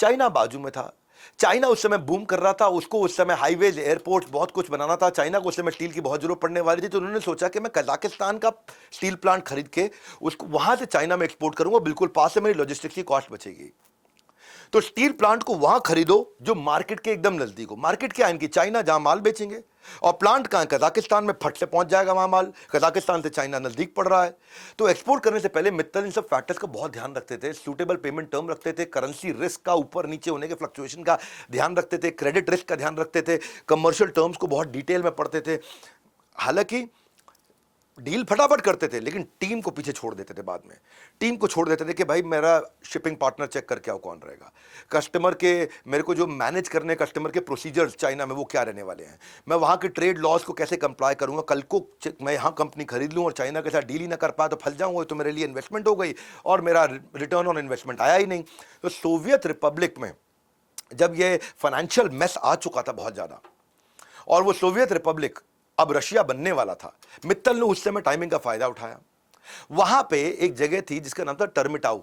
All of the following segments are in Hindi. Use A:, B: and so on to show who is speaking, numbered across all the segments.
A: चाइना बाजू में था। चाइना उस समय बूम कर रहा था, उसको उस समय हाईवेज, एयरपोर्ट, बहुत कुछ बनाना था। चाइना को उस समय स्टील की बहुत जरूरत पड़ने वाली थी, तो उन्होंने सोचा कि मैं कजाकिस्तान का स्टील प्लांट खरीद के उसको वहां से चाइना में एक्सपोर्ट करूंगा, बिल्कुल पास से, मेरी लॉजिस्टिक्स की कॉस्ट बचेगी। तो स्टील प्लांट को वहां खरीदो जो मार्केट के एकदम नजदीक हो। मार्केट क्या है इनकी? चाइना, जहां माल बेचेंगे। और प्लांट कहां है? कजाकिस्तान में, फट से पहुंच जाएगा वहां माल। कजाकिस्तान से चाइना नजदीक पड़ रहा है। तो एक्सपोर्ट करने से पहले मित्तल इन सब फैक्टर्स का बहुत ध्यान रखते थे। सूटेबल पेमेंट टर्म रखते थे, करेंसी रिस्क का, ऊपर नीचे होने के फ्लक्चुएशन का ध्यान रखते थे, क्रेडिट रिस्क का ध्यान रखते थे, कमर्शियल टर्म्स को बहुत डिटेल में पढ़ते थे। हालांकि डील फटाफट करते थे, लेकिन टीम को पीछे छोड़ देते थे। बाद में टीम को छोड़ देते थे कि भाई मेरा शिपिंग पार्टनर चेक करके आओ कौन रहेगा, कस्टमर के, मेरे को जो मैनेज करने कस्टमर के प्रोसीजर्स चाइना में वो क्या रहने वाले हैं, मैं वहाँ के ट्रेड लॉज को कैसे कंप्लाई करूँगा। कल को मैं यहाँ कंपनी खरीद लूँ और चाइना के साथ डील ही ना कर पाया तो फंस जाऊँगा, तो मेरे लिए इन्वेस्टमेंट हो गई और मेरा रिटर्न ऑन इन्वेस्टमेंट आया ही नहीं। तो सोवियत रिपब्लिक में जब ये फाइनेंशियल मेस आ चुका था बहुत ज़्यादा, और वो सोवियत रिपब्लिक अब रशिया बनने वाला था, मित्तल ने उस समय टाइमिंग का फायदा उठाया। वहां पे एक जगह थी जिसका नाम था टर्मिटाऊ।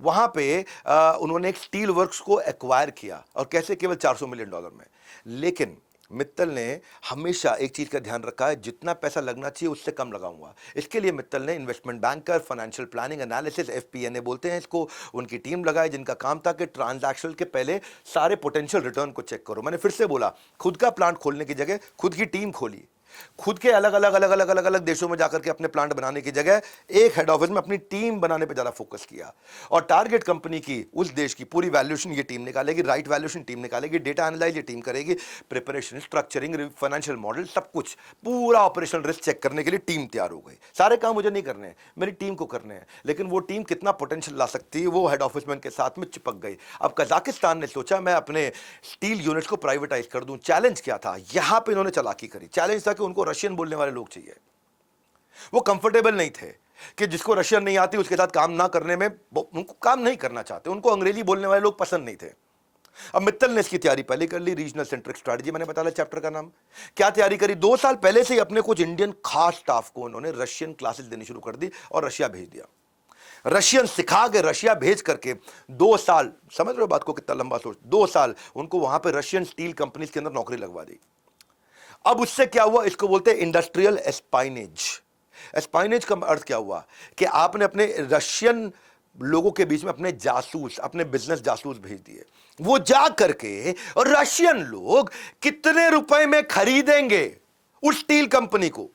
A: वहां पे उन्होंने एक स्टील वर्क्स को एक्वायर किया, और कैसे? केवल $400 मिलियन में। लेकिन मित्तल ने हमेशा एक चीज का ध्यान रखा है, जितना पैसा लगना चाहिए उससे कम लगाऊंगा। इसके लिए मित्तल ने investment banker, financial planning analysis, FPNA बोलते हैं इसको, उनकी टीम लगाई, जिनका काम था कि ट्रांजैक्शन के पहले सारे पोटेंशियल रिटर्न को चेक करो। मैंने फिर से बोला, खुद का प्लांट खोलने की जगह खुद की टीम खोली। खुद के अलग अलग अलग अलग अलग अलग देशों में जाकर के अपने प्लांट बनाने की जगह एक हेड ऑफिस में अपनी टीम बनाने पे ज्यादा फोकस किया। और टारगेट कंपनी की, उस देश की पूरी वैल्यूएशन ये टीम निकालेगी, राइट वैल्यूएशन टीम निकालेगी, डेटा एनालाइज ये टीम करेगी, प्रिपरेशन, स्ट्रक्चरिंग, फाइनेंशियल मॉडल, सब कुछ, पूरा ऑपरेशनल रिस्क चेक करने के लिए टीम तैयार हो गई। सारे काम मुझे नहीं करने हैं, मेरी टीम को करने हैं। लेकिन वो टीम कितना पोटेंशियल ला सकती है, वो हेड ऑफिस में के साथ में चिपक गई। अब कजाकिस्तान ने सोचा मैं अपने स्टील यूनिट्स को प्राइवेटाइज कर दूं। चैलेंज क्या था? यहां पे इन्होंने चालाकी करी। चैलेंज था कि उनको रशियन बोलने वाले लोग चाहिए। वो कंफर्टेबल नहीं थे कि जिसको रशियन नहीं आती उसके साथ काम ना करने में, उनको काम नहीं करना चाहते, उनको अंग्रेजी बोलने वाले लोग पसंद नहीं थे। अब मित्तल ने इसकी तैयारी पहले कर ली, रीजनल सेंट्रिक स्ट्रेटजी, मैंने बताया चैप्टर का नाम। क्या तैयारी करी? 2 साल पहले से ही अपने कुछ इंडियन खास स्टाफ को उन्होंने रशियन क्लासेस देनी शुरू कर दी और रशिया भेज दिया। रशियन सिखा के रशिया भेज करके 2 साल, समझ रहे हो बात को कितना लंबा सोच, 2 साल उनको वहां पे रशियन स्टील कंपनीज के अंदर नौकरी लगवा दी। अब उससे क्या हुआ? इसको बोलते हैं इंडस्ट्रियल एस्पाइनेज। एस्पाइनेज का अर्थ क्या हुआ कि आपने अपने रशियन लोगों के बीच में अपने जासूस, अपने बिजनेस जासूस भेज दिए। वो जा करके और रशियन लोग कितने रुपए में खरीदेंगे उस स्टील कंपनी को,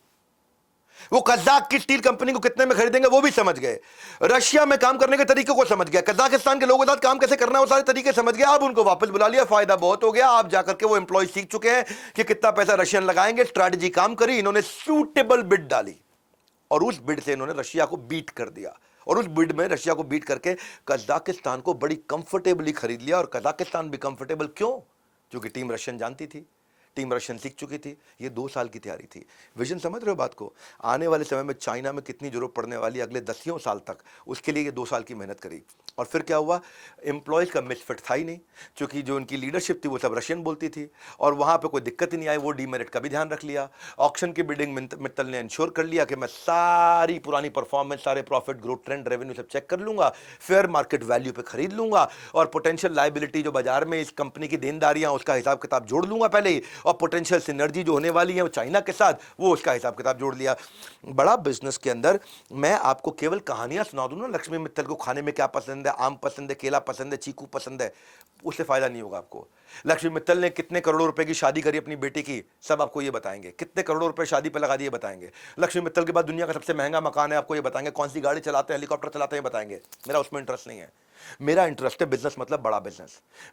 A: वो कजाक की स्टील कंपनी को कितने में खरीदेंगे वो भी समझ गए। रशिया में काम करने के तरीके को समझ गया, कजाकिस्तान के लोगों के साथ काम कैसे करना है वो सारे तरीके समझ गया। अब उनको वापस बुला लिया, फायदा बहुत हो गया। आप जाकर के वो एम्प्लॉय सीख चुके हैं कि कितना पैसा रशियन लगाएंगे। स्ट्रैटेजी काम करी, इन्होंने सूटेबल बिड डाली और उस बिड से इन्होंने रशिया को बीट कर दिया। और उस बिड में रशिया को बीट करके कजाकिस्तान को बड़ी कंफर्टेबली खरीद लिया। और कजाकिस्तान भी कंफर्टेबल क्यों? क्योंकि टीम रशियन जानती थी, टीम रशियन सीख चुकी थी। ये 2 साल की तैयारी थी। विजन समझ रहे हो बात को? आने वाले समय में चाइना में कितनी जरूरत पड़ने वाली है अगले 10 साल तक, उसके लिए ये 2 साल की मेहनत करी। और फिर क्या हुआ? एम्प्लॉयज का मिसफिट था ही नहीं, क्योंकि जो उनकी लीडरशिप थी वो सब रशियन बोलती थी और वहां पे कोई दिक्कत ही नहीं आई। वो डीमेरिट का भी ध्यान रख लिया। ऑक्शन की बिडिंग मित्तल ने इंश्योर कर लिया कि मैं सारी पुरानी परफॉर्मेंस, सारे प्रॉफिट, ग्रोथ, ट्रेंड, रेवेन्यू सब चेक कर लूंगा, फेयर मार्केट वैल्यू पे खरीद लूंगा और पोटेंशियल लायबिलिटी जो बाजार में इस कंपनी की देनदारियां, उसका हिसाब किताब जोड़ लूंगा पहले ही, और पोटेंशियल सिनर्जी जो होने वाली है वो चाइना के साथ, वो उसका हिसाब किताब जोड़ लिया। बड़ा बिजनेस के अंदर मैं आपको केवल कहानियां सुना दूं ना, लक्ष्मी मित्तल को खाने में क्या पसंद है, आम पसंद है, केला पसंद है, चीकू पसंद है, उससे फायदा नहीं होगा आपको। लक्ष्मी मित्तल ने कितने करोड़ों रुपए की शादी करी अपनी बेटी की, सब आपको ये बताएंगे। कितने करोड़ों रुपए शादी पे लगा दिए, बताएंगे। लक्ष्मी मित्तल के बाद दुनिया का सबसे महंगा मकान है, आपको ये बताएंगे। कौन सी गाड़ी चलाते हैं, हेलीकॉप्टर चलाते हैं, बताएंगे। मेरा उसमें इंटरेस्ट नहीं है। मेरा इंटरेस्ट है बिजनेस, मतलब बड़ा बिजनेस।